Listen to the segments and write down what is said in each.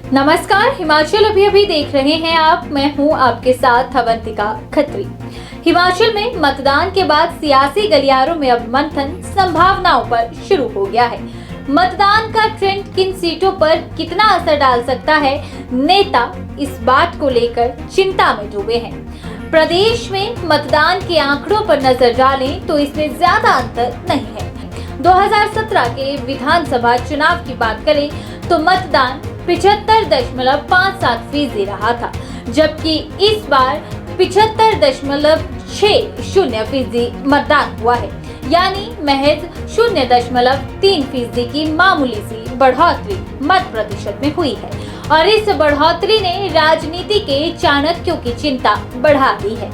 नमस्कार, हिमाचल अभी देख रहे हैं आप। मैं हूं आपके साथ अवंतिका खत्री। हिमाचल में मतदान के बाद सियासी गलियारों में अब मंथन संभावनाओं पर शुरू हो गया है। मतदान का ट्रेंड किन सीटों पर कितना असर डाल सकता है, नेता इस बात को लेकर चिंता में डूबे हैं। प्रदेश में मतदान के आंकड़ों पर नजर डालें तो इसमें ज्यादा अंतर नहीं है। 2017 के विधानसभा चुनाव की बात करें तो मतदान 75.57% रहा था, जबकि इस बार 75.60% मतदान हुआ है, यानी महज 0.3% की मामूली सी बढ़ोतरी मत प्रतिशत में हुई है। और इस बढ़ोतरी ने राजनीति के चाणक्यों की चिंता बढ़ा दी है।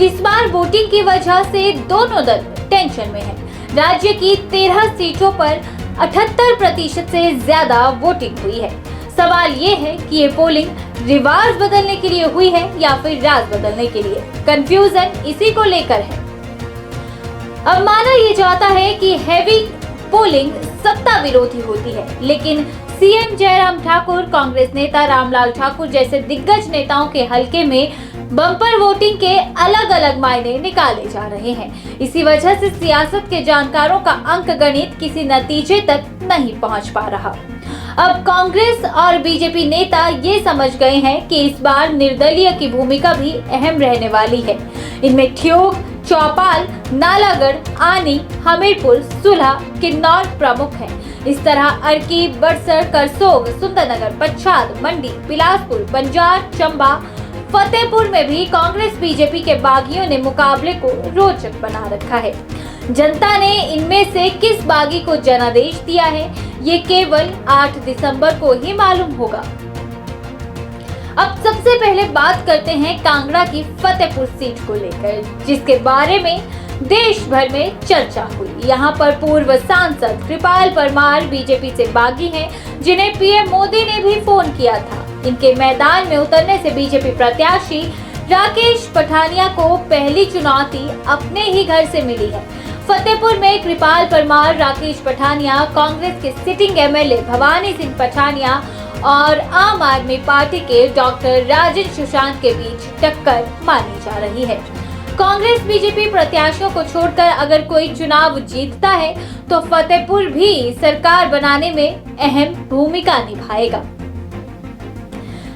इस बार वोटिंग की वजह से दोनों दल टेंशन में है। राज्य की 13 सीटों पर 78% से ज्यादा वोटिंग हुई है। सवाल ये है कि ये पोलिंग रिवाज बदलने के लिए हुई है या फिर राज बदलने के लिए। कंफ्यूजन इसी को लेकर है। अब माना ये जाता है कि हैवी पोलिंग सत्ता विरोधी होती है, लेकिन सीएम जयराम ठाकुर, कांग्रेस नेता रामलाल ठाकुर जैसे दिग्गज नेताओं के हलके में बम्पर वोटिंग के अलग अलग मायने निकाले जा रहे हैं। इसी वजह से सियासत के जानकारों का अंकगणित किसी नतीजे तक नहीं पहुंच पा रहा। अब कांग्रेस और बीजेपी नेता ये समझ गए हैं कि इस बार निर्दलीय की भूमिका भी अहम रहने वाली है। इनमें ठियोग, चौपाल, नालागढ़, आनी, हमीरपुर, सुलह, किन्नौर प्रमुख हैं। इस तरह अर्की, बड़सर, करसोग, सुंदरनगर, पच्छाद, मंडी, बिलासपुर, बंजार, चंबा, फतेहपुर में भी कांग्रेस बीजेपी के बागियों ने मुकाबले को रोचक बना रखा है। जनता ने इनमें से किस बागी को जनादेश दिया है, ये केवल 8 दिसंबर को ही मालूम होगा। अब सबसे पहले बात करते हैं कांगड़ा की फतेहपुर सीट को लेकर, जिसके बारे में देश भर में चर्चा हुई। यहाँ पर पूर्व सांसद कृपाल परमार बीजेपी से बागी हैं, जिन्हें पीएम मोदी ने भी फोन किया था। इनके मैदान में उतरने से बीजेपी प्रत्याशी राकेश पठानिया को पहली चुनौती अपने ही घर से मिली है। फतेहपुर में कृपाल परमार, राकेश पठानिया, कांग्रेस के सिटिंग एमएलए भवानी सिंह पठानिया और आम आदमी पार्टी के डॉक्टर राजन सुशांत के बीच टक्कर मानी जा रही है। कांग्रेस बीजेपी प्रत्याशियों को छोड़कर अगर कोई चुनाव जीतता है तो फतेहपुर भी सरकार बनाने में अहम भूमिका निभाएगा।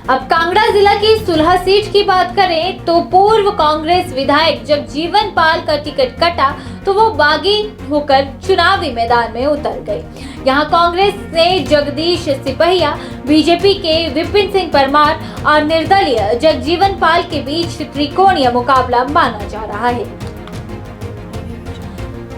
अब कांगड़ा जिला की सुलह सीट की बात करें तो पूर्व कांग्रेस विधायक जगजीवन पाल का टिकट कटा तो वो बागी होकर चुनावी मैदान में उतर गए। यहाँ कांग्रेस ने जगदीश सिपहिया, बीजेपी के विपिन सिंह परमार और निर्दलीय जगजीवन पाल के बीच त्रिकोणीय मुकाबला माना जा रहा है।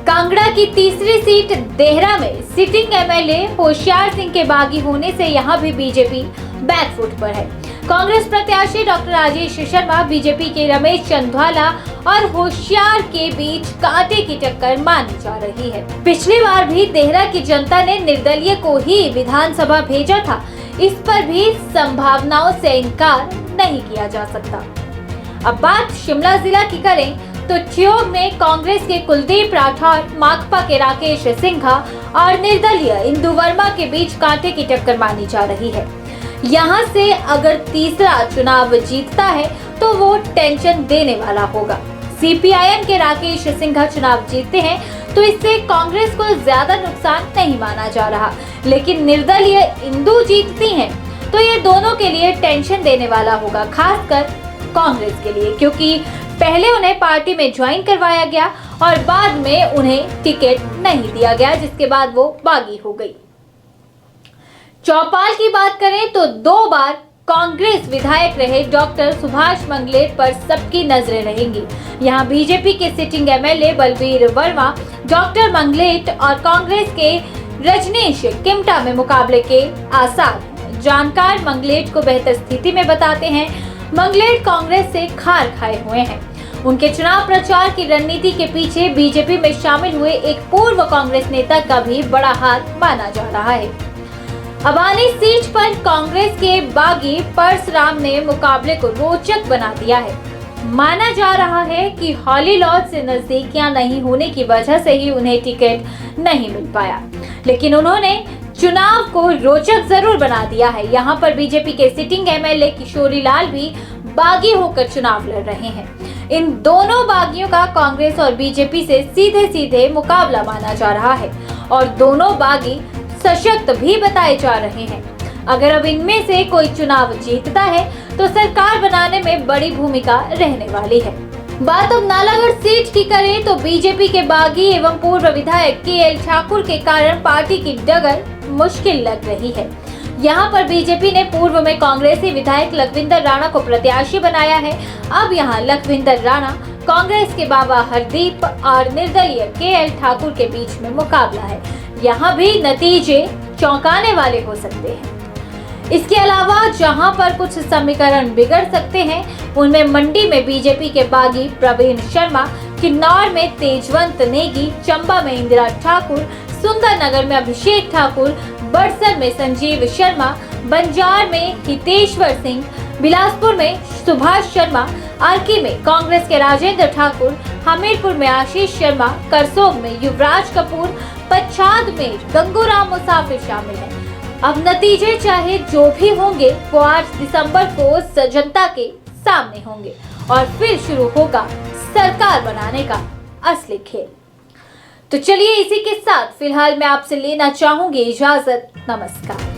कांगड़ा की तीसरी सीट देहरा में सिटिंग एमएलए होशियार सिंह के बागी होने से यहाँ भी बीजेपी बैकफुट पर है। कांग्रेस प्रत्याशी डॉक्टर राजेश शर्मा, बीजेपी के रमेश चंदवाला और होशियार के बीच कांटे की टक्कर मानी जा रही है। पिछली बार भी देहरा की जनता ने निर्दलीय को ही विधानसभा भेजा था। इस पर भी संभावनाओं से इनकार नहीं किया जा सकता। अब बात शिमला जिला की करें तो ठियोग में कांग्रेस के कुलदीप राठौर, माकपा के राकेश सिंघा और निर्दलीय इंदु वर्मा के बीच कांटे की टक्कर मानी जा रही है। यहाँ से अगर तीसरा चुनाव जीतता है तो वो टेंशन देने वाला होगा। सीपीआईएम के राकेश सिंघा चुनाव जीतते हैं तो इससे कांग्रेस को ज्यादा नुकसान नहीं माना जा रहा, लेकिन निर्दलीय इंदु जीतती हैं तो ये दोनों के लिए टेंशन देने वाला होगा, खासकर कांग्रेस के लिए, क्योंकि पहले उन्हें पार्टी में ज्वाइन करवाया गया और बाद में उन्हें टिकट नहीं दिया गया, जिसके बाद वो बागी हो गई। चौपाल की बात करें तो 2 बार कांग्रेस विधायक रहे डॉक्टर सुभाष मंगलेट पर सबकी नजरें रहेंगी। यहाँ बीजेपी के sitting MLA Balbir Verma, doctor मंगलेट और कांग्रेस के रजनीश किमटा में मुकाबले के आसार। जानकार मंगलेट को बेहतर स्थिति में बताते हैं। मंगलेट कांग्रेस से खार खाए हुए हैं। उनके चुनाव प्रचार की रणनीति के पीछे बीजेपी में शामिल हुए एक पूर्व कांग्रेस नेता का भी बड़ा हाथ माना जा रहा है। अबानी सीट पर कांग्रेस के बागी परसराम ने मुकाबले को रोचक बना दिया है। माना जा रहा है कि हॉली लॉज से नजदीकियां नहीं होने की वजह से ही उन्हें टिकट नहीं मिल पाया, लेकिन उन्होंने चुनाव को रोचक जरूर बना दिया है। यहाँ पर बीजेपी के सिटिंग एमएलए किशोरी लाल भी बागी होकर चुनाव लड़ रहे हैं। इन दोनों बागियों का कांग्रेस और बीजेपी से सीधे सीधे मुकाबला माना जा रहा है और दोनों बागी सशक्त भी बताए जा रहे हैं। अगर अब इनमें से कोई चुनाव जीतता है तो सरकार बनाने में बड़ी भूमिका रहने वाली है। बात अब नालागढ़ सीट की करें तो बीजेपी के बागी एवं पूर्व विधायक केएल ठाकुर के कारण पार्टी की डगर मुश्किल लग रही है। यहाँ पर बीजेपी ने पूर्व में कांग्रेसी विधायक लखविंदर राणा को प्रत्याशी बनाया है। अब यहाँ लखविंदर राणा, कांग्रेस के बाबा हरदीप और निर्दलीय केएल ठाकुर के बीच में मुकाबला है। यहाँ भी नतीजे चौंकाने वाले हो सकते हैं। इसके अलावा जहां पर कुछ समीकरण बिगड़ सकते हैं उनमें मंडी में बीजेपी के बागी प्रवीण शर्मा, किन्नौर में तेजवंत नेगी, चंबा में इंदिरा ठाकुर, सुंदरनगर में अभिषेक ठाकुर, बड़सर में संजीव शर्मा, बंजार में हितेश्वर सिंह, बिलासपुर में सुभाष शर्मा, अर्की में कांग्रेस के राजेंद्र ठाकुर, हमीरपुर में आशीष शर्मा, करसोग में युवराज कपूर, पच्छाद में गंगूराम मुसाफिर शामिल हैं। अब नतीजे चाहे जो भी होंगे वो 8 दिसंबर को जनता के सामने होंगे और फिर शुरू होगा सरकार बनाने का असली खेल। तो चलिए इसी के साथ फिलहाल मैं आपसे लेना चाहूंगी इजाजत। नमस्कार।